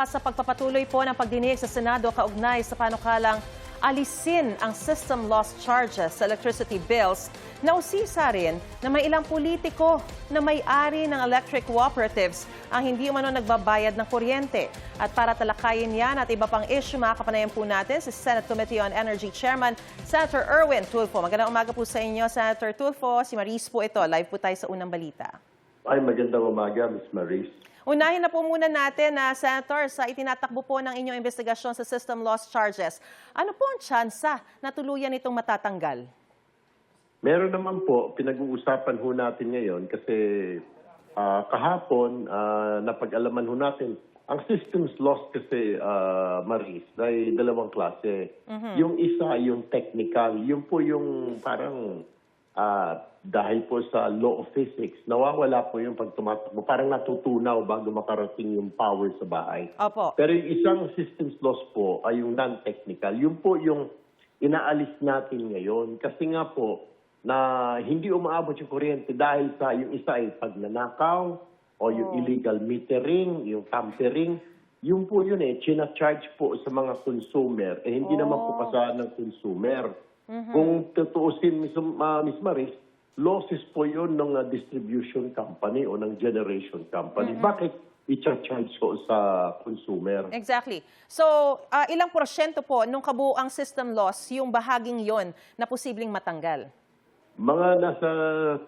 Sa pagpapatuloy po ng pagdinig sa Senado kaugnay sa panukalang alisin ang system loss charges sa electricity bills, nausisa rin na may ilang politiko na may-ari ng electric cooperatives ang hindi umano nagbabayad ng kuryente. At para talakayin yan at iba pang issue, makakapanayan po natin si Senate Committee on Energy Chairman Senator Erwin Tulfo. Magandang umaga po sa inyo, Senator Tulfo. Si Maris po ito. Live po tayo sa unang balita. Ay, magandang umaga, Ms. Maris. Unahin na po muna natin, Senator, sa itinatakbo po ng inyong investigasyon sa system loss charges. Ano po ang tsansa na tuluyan itong matatanggal? Meron naman po, pinag-uusapan ho natin ngayon kasi kahapon napag-alaman ho natin. Ang systems loss kasi, Maris, ay dalawang klase. Yung isa, yung technical, yung po yung parang dahil po sa law of physics, nawawala po yung pagtumatakbo. Parang natutunaw bago makarating yung power sa bahay. Opo. Pero yung isang systems loss po ay yung non-technical. Yung po yung inaalis natin ngayon. Kasi nga po, na hindi umaabot yung kuryente dahil sa yung isa ay pagnanakaw o yung illegal metering, yung tampering. Yung po yun china-charge po sa mga consumer. Hindi naman po kasalanan ng consumer. Kung tutuusin, Miss Maris, losses po yun ng distribution company o ng generation company. Bakit i-charge po sa consumer? Exactly. So, ilang porsyento po nung kabuuang system loss yung bahaging yon na posibleng matanggal? Mga nasa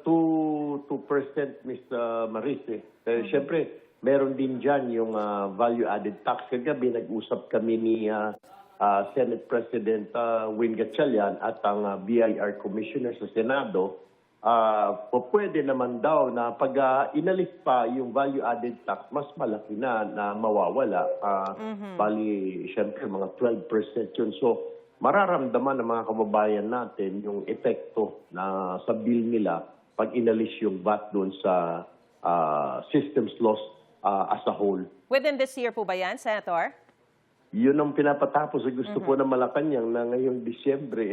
2%, Ms. Maris. Siyempre, meron din dyan yung value-added tax. Kagabi, nag-usap kami ni Senate President Win Gatchalian at ang BIR Commissioner sa Senado. Pwede naman daw na pag inalis pa yung value-added tax, mas malaki na mawawala. Bali, siyempre, mga 12% yun. So, mararamdaman ng mga kababayan natin yung epekto na sa bill nila pag inalis yung VAT doon sa systems loss as a whole. Within this year po ba yan, Senator? Yun ang pinapatapos. Gusto po ng Malacanang na ngayong Disyembre,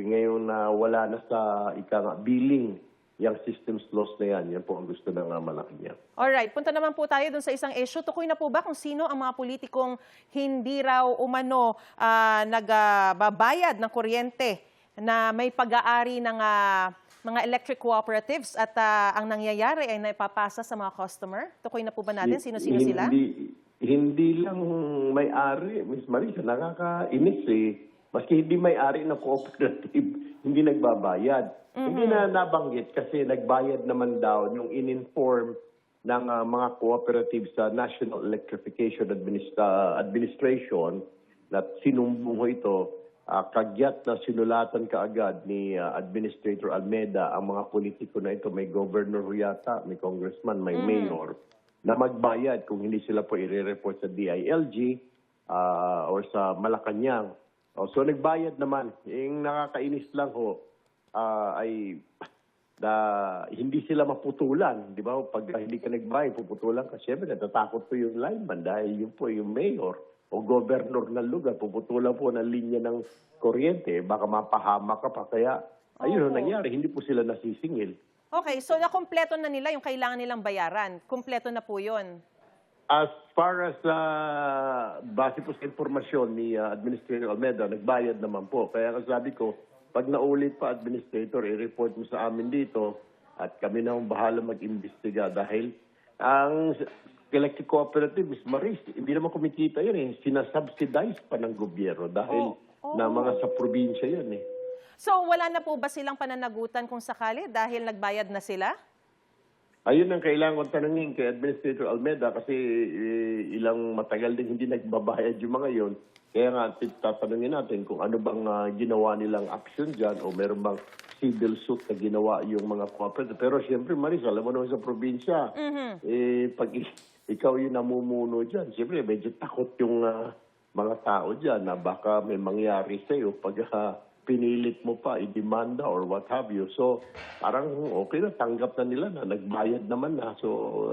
ngayon na wala na sa billing yung systems loss na yan. Yan po ang gusto ng Malacanang. Alright, punta naman po tayo dun sa isang issue. Tukoy na po ba kung sino ang mga politikong hindi raw umano nagbabayad ng kuryente na may pag-aari ng mga electric cooperatives at ang nangyayari ay naipapasa sa mga customer? Tukoy na po ba natin sino-sino sila? Hindi lang may-ari, Ms. Marisa, nakakainis Maski hindi may-ari ng cooperative, hindi nagbabayad. Hindi na nabanggit kasi nagbayad naman daw yung in-inform ng mga cooperatives sa National Electrification Administration na sinumbong ho ito, kagyat na sinulatan kaagad ni Administrator Almeda ang mga politiko na ito. May governor yata, may congressman, may mayor, na magbayad kung hindi sila po i-report sa DILG or sa Malacanang. So nagbayad naman. Yung nakakainis lang ho ay hindi sila maputulan. Di ba? Pag hindi ka nagbayad, puputulan ka. Siyempre, natatakot po yung lineman dahil yun po yung mayor o governor ng lugar. Puputulan po ng linya ng kuryente. Baka mapahama ka pa. Kaya ayun ang nangyari. Hindi po sila nasisingil. Okay, so nakumpleto na nila yung kailangan nilang bayaran. Kumpleto na po yun. As far as base po sa informasyon ni Administrator Almeda, nagbayad naman po. Kaya sabi ko, pag naulit pa, Administrator, i-report mo sa amin dito at kami na bahala mag-imbestiga dahil ang electric cooperative, Ms. Maris, hindi naman kumikita yun Sinasubsidize pa ng gobyerno dahil na mga sa probinsya yun So, wala na po ba silang pananagutan kung sakali dahil nagbayad na sila? Ayun ang kailangan kong tanungin kay Administrator Almeda kasi ilang matagal din hindi nagbabayad yung mga yon. Kaya nga, tatanungin natin kung ano bang ginawa nilang action dyan o meron bang civil suit na ginawa yung mga cooperative. Pero siyempre, Maris, alam mo naman sa probinsya, pag ikaw yung namumuno dyan, siyempre medyo takot yung mga tao dyan na baka may mangyari sa'yo pag pinilit mo pa, i-demanda or what have you. So, parang okay na, tanggap na nila na nagbayad naman na. So,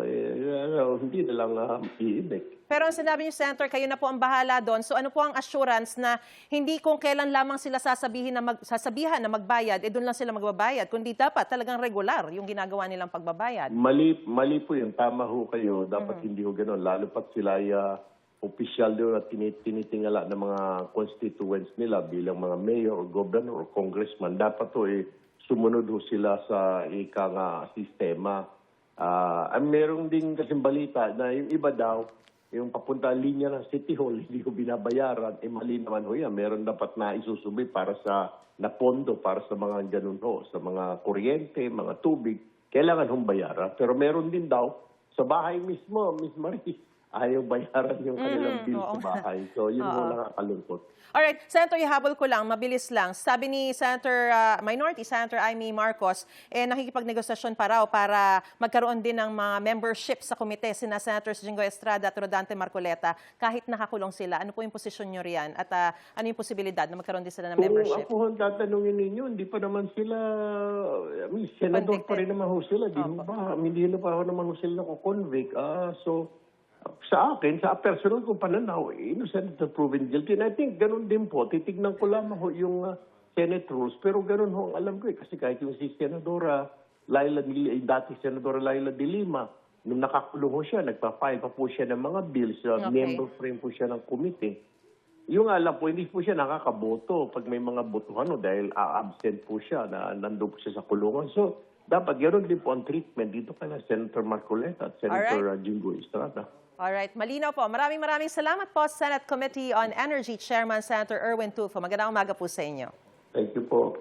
hindi na lang iibig. Pero ang sinabi niyo, Senator, kayo na po ang bahala doon. So ano po ang assurance na hindi kung kailan lamang sila sasabihan na magbayad, doon lang sila magbabayad, kundi dapat talagang regular yung ginagawa nilang pagbabayad? Mali po yun. Tama ho kayo. Dapat hindi ho gano'n. Lalo pat sila opisyal doon at tinitingala ng mga constituents nila bilang mga mayor o governor o congressman, dapat to sumunod ho sila sa ika nga sistema. Meron din kasing balita na yung iba daw, yung papunta linya ng City Hall, hindi ko binabayaran, mali naman ho yan. Meron dapat na isusubay para sa pondo para sa mga ganun ho, sa mga kuryente, mga tubig, kailangan hong bayaran. Pero meron din daw, sa bahay mismo, Miss Marie, ayaw bayaran yung kanilang bill sa bahay. So, yun ho nakakalungkot. Alright, Senator, ihabol ko lang, mabilis lang. Sabi ni Minority Senator Amy Marcos, nakikipagnegosasyon pa raw para magkaroon din ng mga membership sa komite, sina Senators Jinggoy Estrada at Rodante Marcoleta, kahit nakakulong sila. Ano po yung posisyon nyo riyan? At ano yung posibilidad na magkaroon din sila ng membership? Kung ako ang tatanungin ninyo, hindi pa naman sila, senador pa rin naman ho sila. Hindi na pa naman ho sila nakukonvict. So, sa akin, sa personal kong pananaw, innocent until proven guilty. And I think ganun din po. Titignan ko lamang ho yung Senate rules. Pero ganun ho, alam ko kasi kahit yung si Senadora dati Senadora Laila de Lima, nung nakakulong ho siya, nagpa-file pa po siya ng mga bills. Member frame po siya ng komite. Yung alam po, hindi po siya nakakaboto pag may mga botohan dahil absent po siya, na nandun po siya sa kulungan. So, dapat ganoon din po ang treatment dito kay Senator Marcoleta at Senator Jinggoy Estrada. Alright, malinaw po. Maraming salamat po, Senate Committee on Energy Chairman Senator Erwin Tulfo. Magandang umaga po sa inyo. Thank you po.